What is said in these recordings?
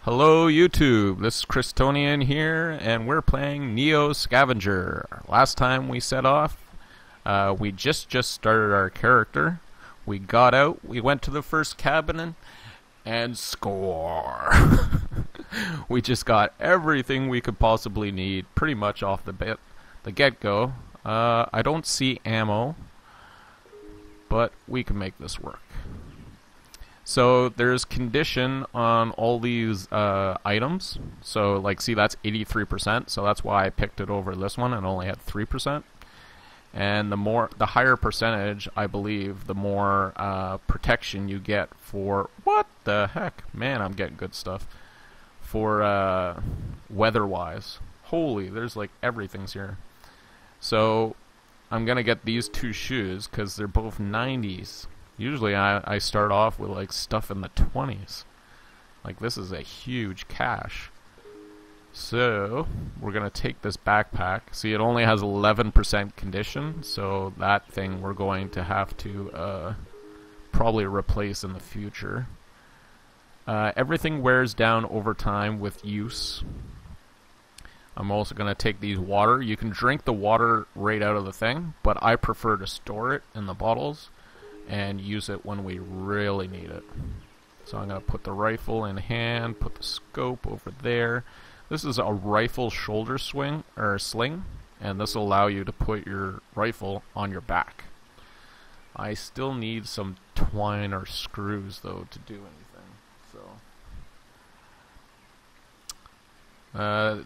Hello YouTube, this is Christonian here, and we're playing Neo Scavenger. Last time we set off, we just started our character. We got out, we went to the first cabin, and score! We just got everything we could possibly need, pretty much off the get-go. I don't see ammo, but we can make this work. So there's condition on all these items. So like, see, that's 83%. So that's why I picked it over this one and only had 3%. And the higher percentage, I believe, the more protection you get for what the heck, man. I'm getting good stuff for weather-wise. Holy, there's like everything's here. So I'm gonna get these two shoes because they're both 90s. Usually I start off with like stuff in the 20s. Like, this is a huge cache. So we're gonna take this backpack. See, it only has 11% condition, so that thing we're going to have to probably replace in the future. Everything wears down over time with use. I'm also gonna take these water. You can drink the water right out of the thing, but I prefer to store it in the bottles and use it when we really need it. So I'm going to put the rifle in hand, put the scope over there. This is a rifle shoulder swing or sling, and this will allow you to put your rifle on your back. I still need some twine or screws though to do anything. So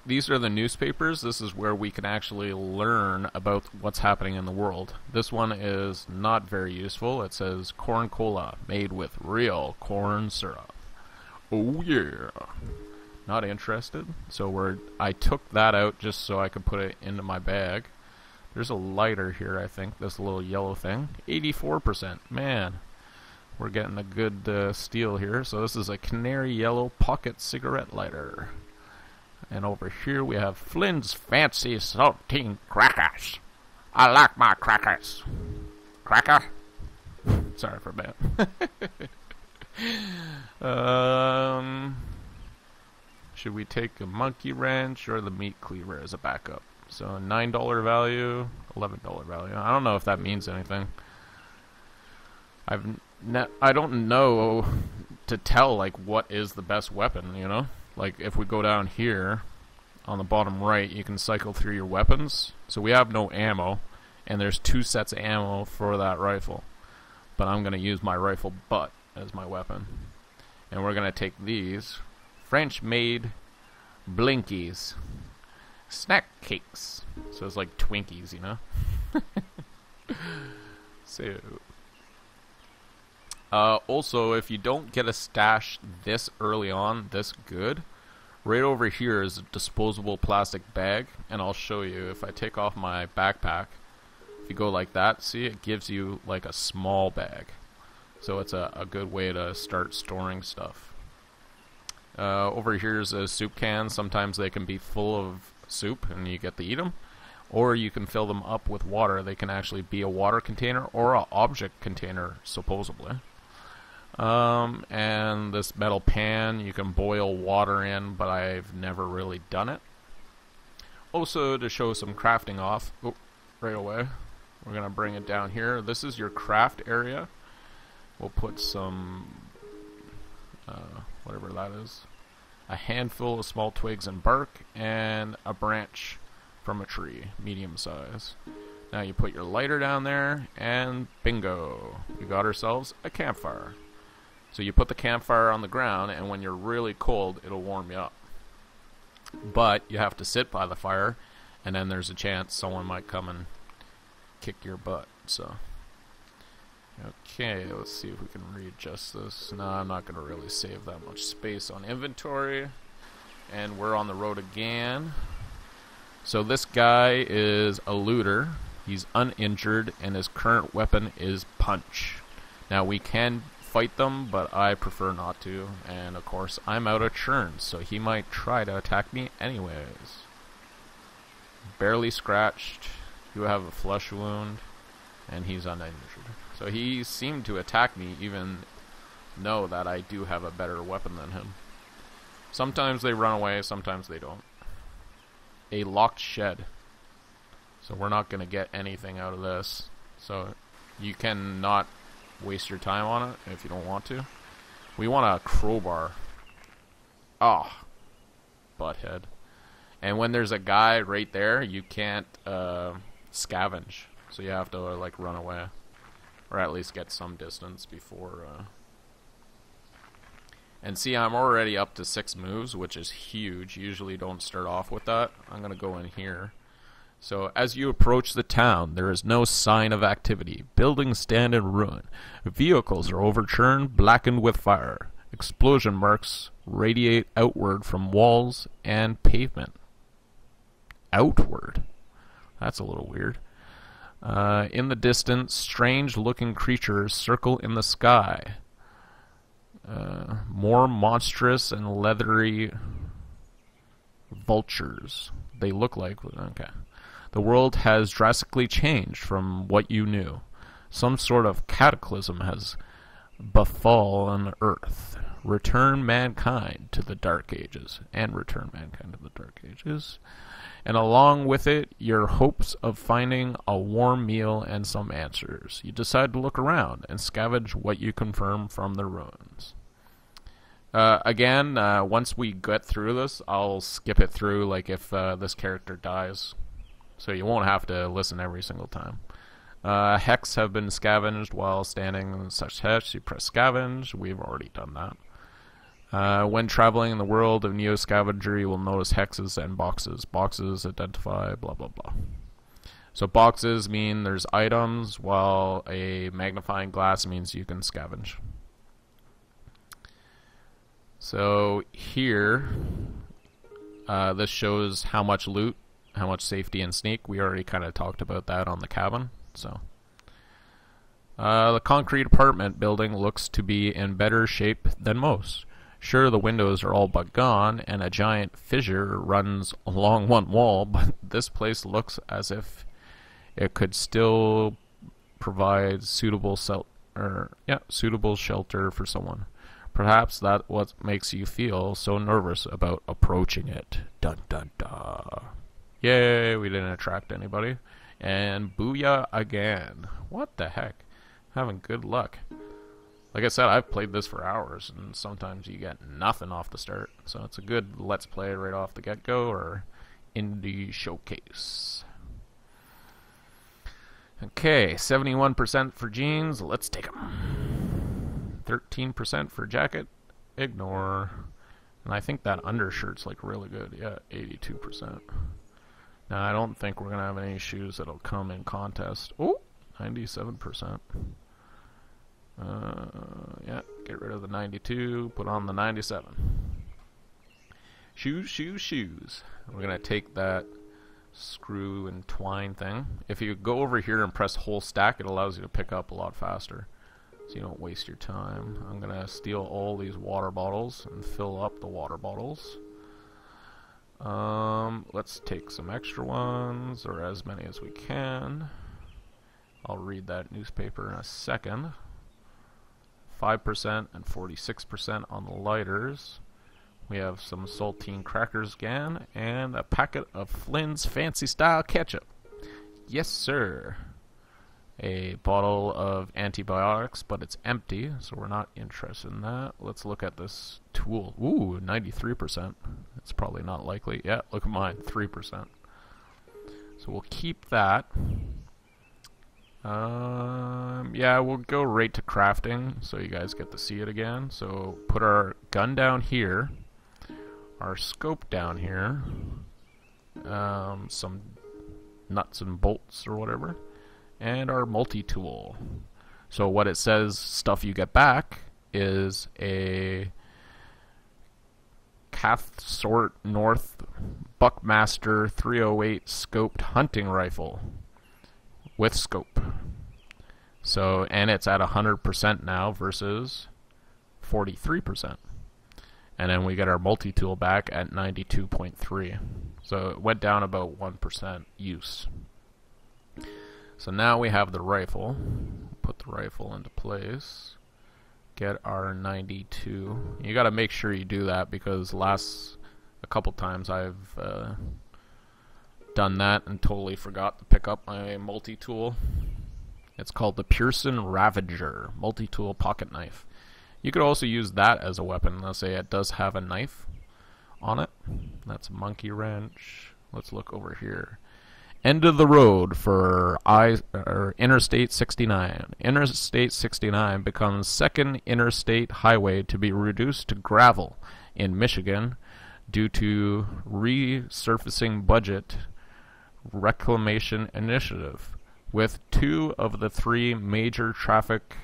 these are the newspapers. This is where we can actually learn about what's happening in the world. This one is not very useful. It says corn cola made with real corn syrup. Oh yeah. Not interested. So I took that out just so I could put it into my bag. There's a lighter here, I think. This little yellow thing. 84%. Man. We're getting a good steal here. So this is a canary yellow pocket cigarette lighter. And over here we have Flynn's Fancy Saltine Crackers. I like my crackers. Cracker? Sorry for that. Should we take a monkey wrench or the meat cleaver as a backup? So $9 value, $11 value. I don't know if that means anything. I don't know to tell like what is the best weapon, you know? Like, if we go down here, on the bottom right, you can cycle through your weapons. So we have no ammo, and there's 2 sets of ammo for that rifle. But I'm going to use my rifle butt as my weapon. And we're going to take these French-made Blinkies. Snack cakes. So it's like Twinkies, you know? So... also, if you don't get a stash this early on, this good, right over here is a disposable plastic bag, and I'll show you. If I take off my backpack, if you go like that, see, it gives you like a small bag. So it's a good way to start storing stuff. Over here is a soup can. Sometimes they can be full of soup, and you get to eat them. Or you can fill them up with water. They can actually be a water container or an object container, supposedly. And this metal pan you can boil water in, but I've never really done it. Also, to show some crafting off, right away, we're going to bring it down here. This is your craft area. We'll put some, whatever that is, a handful of small twigs and bark, and a branch from a tree, medium size. Now you put your lighter down there, and bingo, we got ourselves a campfire. So you put the campfire on the ground, and when you're really cold, it'll warm you up. But you have to sit by the fire, and then there's a chance someone might come and kick your butt. So, okay, let's see if we can readjust this. No, I'm not going to really save that much space on inventory. And we're on the road again. So this guy is a looter. He's uninjured, and his current weapon is punch. Now we can fight them, but I prefer not to, and of course I'm out of churns, so he might try to attack me anyways. Barely scratched. You have a flesh wound, and he's uninjured. So he seemed to attack me, even know that I do have a better weapon than him. Sometimes they run away, sometimes they don't. A locked shed. So we're not going to get anything out of this. So you can not waste your time on it if you don't want to. We want a crowbar. Ah, butthead. And when there's a guy right there, you can't scavenge. So you have to like run away. Or at least get some distance before... And see, I'm already up to 6 moves, which is huge. Usually don't start off with that. I'm going to go in here. So, as you approach the town, there is no sign of activity. Buildings stand in ruin. Vehicles are overturned, blackened with fire. Explosion marks radiate outward from walls and pavement. Outward? That's a little weird. In the distance, strange-looking creatures circle in the sky. More monstrous and leathery vultures. They look like... Okay. The world has drastically changed from what you knew. Some sort of cataclysm has befallen Earth. Return mankind to the Dark Ages. And along with it, your hopes of finding a warm meal and some answers. You decide to look around and scavenge what you confirm from the ruins. Again, once we get through this, I'll skip it through, like if this character dies. So you won't have to listen every single time. Hex have been scavenged while standing in such hex. You press scavenge. We've already done that. When traveling in the world of Neo Scavenger, you will notice hexes and boxes. Boxes identify blah blah blah. So boxes mean there's items, while a magnifying glass means you can scavenge. So here, this shows how much loot, how much safety and sneak. We already kind of talked about that on the cabin. So the concrete apartment building looks to be in better shape than most. Sure, the windows are all but gone, and a giant fissure runs along one wall, but this place looks as if it could still provide suitable shelter for someone. Perhaps that's what makes you feel so nervous about approaching it. Dun dun dun. Yay, we didn't attract anybody. And booyah again. What the heck? Having good luck. Like I said, I've played this for hours, and sometimes you get nothing off the start. So it's a good let's play right off the get-go, or indie showcase. Okay, 71% for jeans. Let's take them. 13% for jacket. Ignore. And I think that undershirt's like really good. Yeah, 82%. Now, I don't think we're going to have any shoes that'll come in contest. Oh, 97%. Yeah, get rid of the 92, put on the 97. Shoes, shoes, shoes. We're going to take that screw and twine thing. If you go over here and press whole stack, it allows you to pick up a lot faster, so you don't waste your time. I'm going to steal all these water bottles and fill up the water bottles. Let's take some extra ones, or as many as we can. I'll read that newspaper in a second. 5% and 46% on the lighters. We have some saltine crackers again, and a packet of Flynn's Fancy Style Ketchup. Yes, sir. A bottle of antibiotics, but it's empty, so we're not interested in that. Let's look at this tool. Ooh, 93%. It's probably not likely. Yeah, look at mine, 3%. So we'll keep that. Yeah, we'll go right to crafting, so you guys get to see it again. So put our gun down here, our scope down here, some nuts and bolts or whatever, and our multi-tool. So what it says, stuff you get back, is a Cathsort North Buckmaster 308 scoped hunting rifle with scope. So, and it's at 100% now versus 43%. And then we get our multi-tool back at 92.3. So it went down about 1% use. So now we have the rifle. Put the rifle into place. get our 92. You gotta make sure you do that, because a couple times I've done that and totally forgot to pick up my multi-tool. It's called the Pearson Ravager multi-tool pocket knife. You could also use that as a weapon. Let's say it does have a knife on it. That's a monkey wrench. Let's look over here. End of the road for Interstate 69. Interstate 69 becomes second interstate highway to be reduced to gravel in Michigan due to resurfacing budget reclamation initiative, with 2 of the 3 major traffic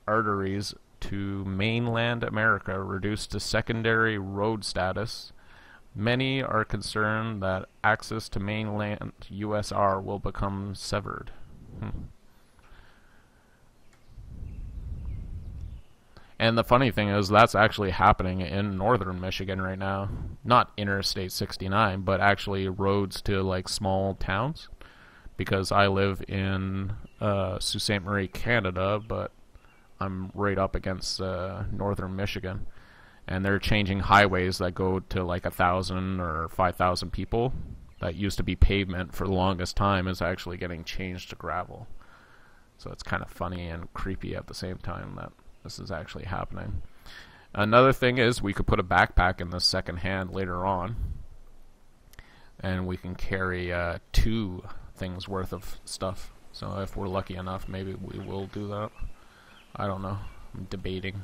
arteries to mainland America reduced to secondary road status. Many are concerned that access to mainland USR will become severed. And the funny thing is, that's actually happening in northern Michigan right now. Not Interstate 69, but actually roads to like small towns. Because I live in Sault Ste. Marie, Canada, but I'm right up against northern Michigan. And they're changing highways that go to like 1,000 or 5,000 people. That used to be pavement for the longest time is actually getting changed to gravel. So it's kind of funny and creepy at the same time that this is actually happening. Another thing is we could put a backpack in the second hand later on. And we can carry 2 things worth of stuff. So if we're lucky enough, maybe we will do that. I don't know. I'm debating.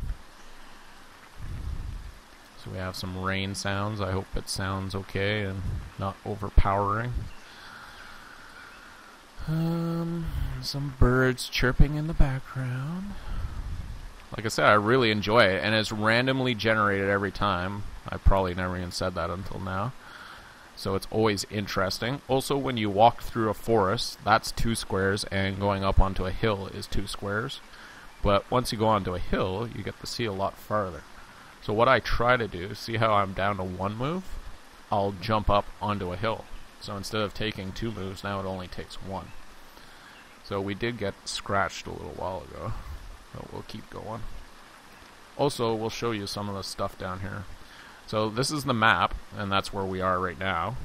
So we have some rain sounds. I hope it sounds okay and not overpowering. Some birds chirping in the background. Like I said, I really enjoy it, and it's randomly generated every time. I probably never even said that until now. So it's always interesting. Also, when you walk through a forest, that's 2 squares, and going up onto a hill is 2 squares. But once you go onto a hill, you get to see a lot farther. So what I try to do, see how I'm down to 1 move? I'll jump up onto a hill. So instead of taking 2 moves, now it only takes 1. So we did get scratched a little while ago, but we'll keep going. Also, we'll show you some of the stuff down here. So this is the map, and that's where we are right now.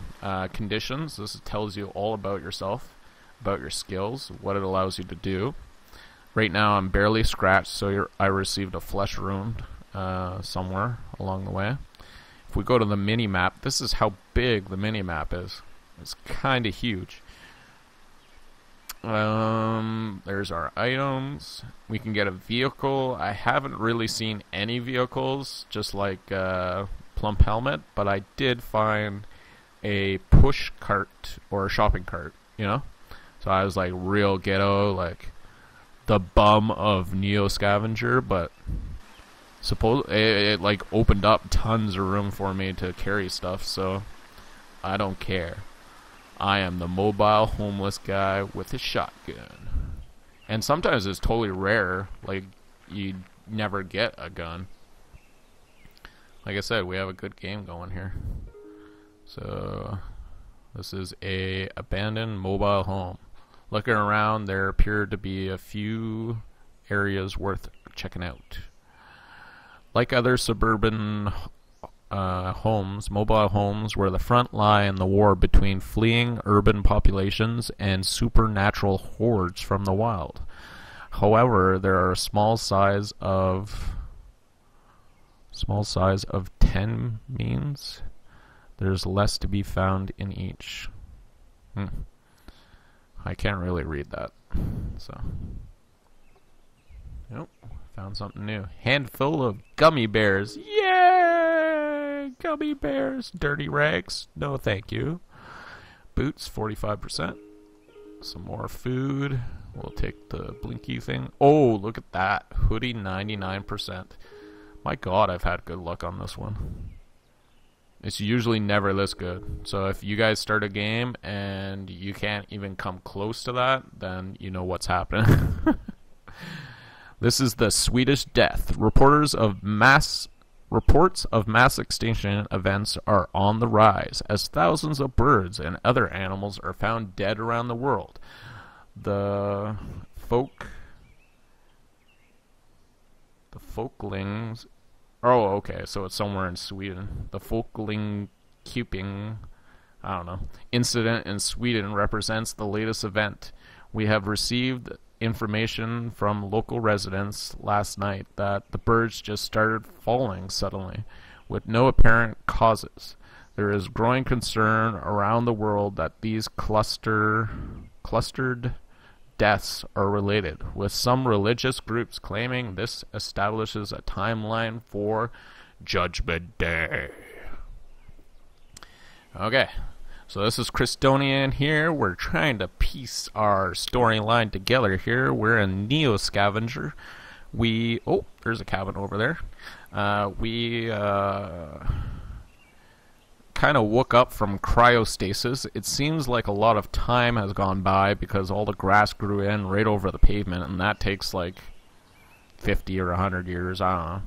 Conditions, this tells you all about yourself, about your skills, what it allows you to do. Right now I'm barely scratched, so I received a flesh wound somewhere along the way. If we go to the mini-map, this is how big the mini-map is. It's kind of huge. There's our items. We can get a vehicle. I haven't really seen any vehicles, just like Plump Helmet, but I did find a push cart or a shopping cart, you know? So I was like real ghetto, like the bum of Neo Scavenger, but it like opened up tons of room for me to carry stuff, so I don't care. I am the mobile homeless guy with a shotgun. And sometimes it's totally rare, like you never get a gun. Like I said, we have a good game going here. So this is a abandoned mobile home. Looking around, there appear to be a few areas worth checking out. Like other suburban homes, mobile homes were the front line in the war between fleeing urban populations and supernatural hordes from the wild. However, there are a small size of 10 means there's less to be found in each. I can't really read that, so nope. Found something new. Handful of gummy bears. Yay! Gummy bears. Dirty rags. No, thank you. Boots, 45%. Some more food. We'll take the blinky thing. Oh, look at that. Hoodie, 99%. My God, I've had good luck on this one. It's usually never this good. So if you guys start a game and you can't even come close to that, then you know what's happening. This is the Swedish death. Reports of mass extinction events are on the rise as thousands of birds and other animals are found dead around the world. The The Folklings. Oh, okay, so it's somewhere in Sweden. The Folkling Cuping, I don't know, incident in Sweden represents the latest event. We have received information from local residents last night that the birds just started falling suddenly, with no apparent causes. There is growing concern around the world that these clustered deaths are related, with some religious groups claiming this establishes a timeline for Judgment Day. Okay, so this is Christonian here. We're trying to piece our storyline together here. We're in Neo Scavenger. Oh, there's a cabin over there. We kind of woke up from cryostasis. It seems like a lot of time has gone by because all the grass grew in right over the pavement, and that takes like 50 or 100 years. I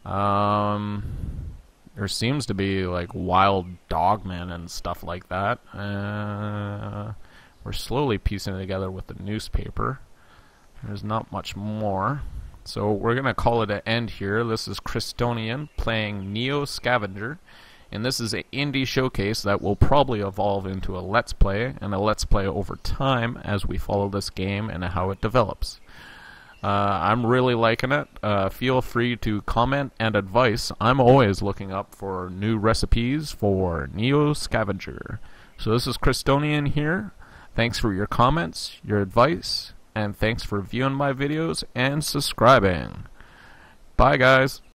don't know. There seems to be like wild dogmen and stuff like that. We're slowly piecing it together with the newspaper. There's not much more. So we're going to call it an end here. This is Christonian playing Neo Scavenger. And this is an indie showcase that will probably evolve into a Let's Play, and a Let's Play over time as we follow this game and how it develops. I'm really liking it. Feel free to comment and advice. I'm always looking up for new recipes for Neo Scavenger. So this is Christonian here. Thanks for your comments, your advice, and thanks for viewing my videos and subscribing. Bye, guys.